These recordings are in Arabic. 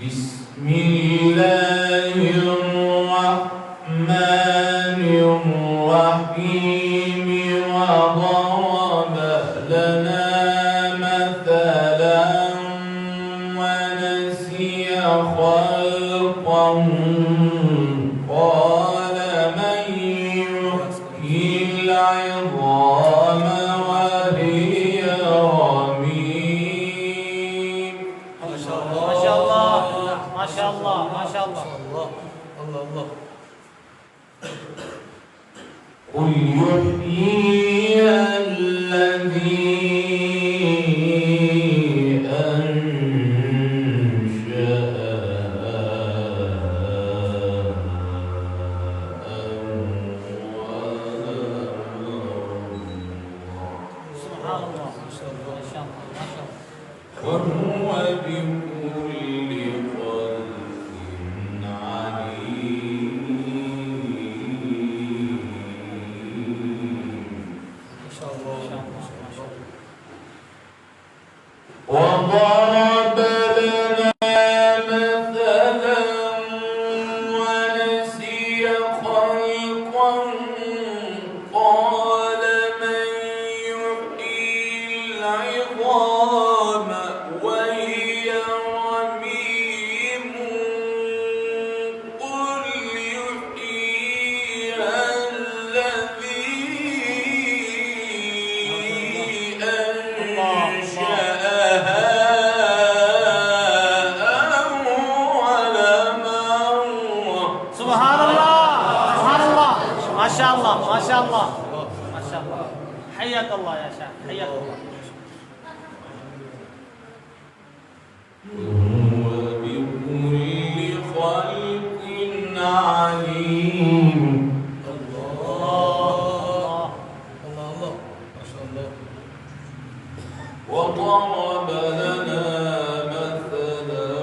بسم الله الرحمن الرحيم وضرب لنا مثلا ونسي خلقه قال من يحيي العظام وهي رميم. ما شاء الله ما شاء الله ما شاء الله الله قل يحييها الذي سبحان الله ما شاء الله ما شاء الله وهو بكل خلق عليم. وضرب لنا مثلا ونسي خلقه قال من يحيي العظام وهي رميم قل يحييها الذي أنشأها أول مرة. سبحان الله ما شاء الله ما شاء الله ما شاء الله حياك الله يا شيخ حياك الله. وهو بكل خلق عليم. الله ما شاء الله. وضرب لنا مثلا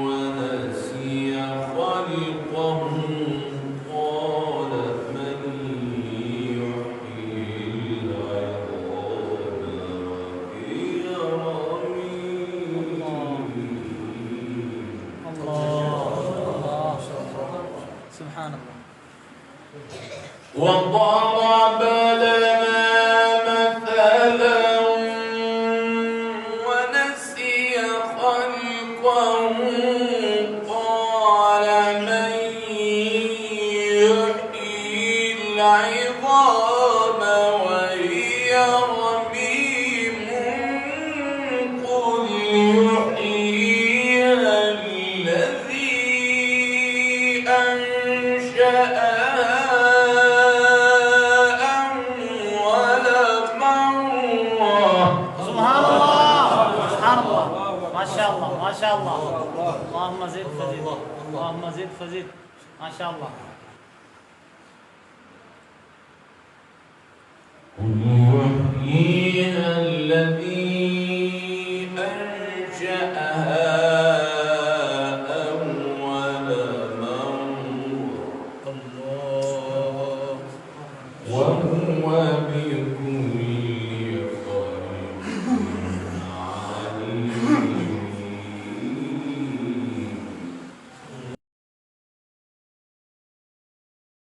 ونسي خلقه قال من يحيي العظام وهي رميم. الله سبحان الله. وضرب لنا مثلا ونسي خلقه قال من يحيي العظام وهي رميم قل يحييها الذي أنشأها سبحان الله سبحان الله ما شاء الله ما شاء الله. اللهم زد فزد اللهم زد فزد ما شاء الله. قل يحييها الذي أنشأها أول مرة وهو بكل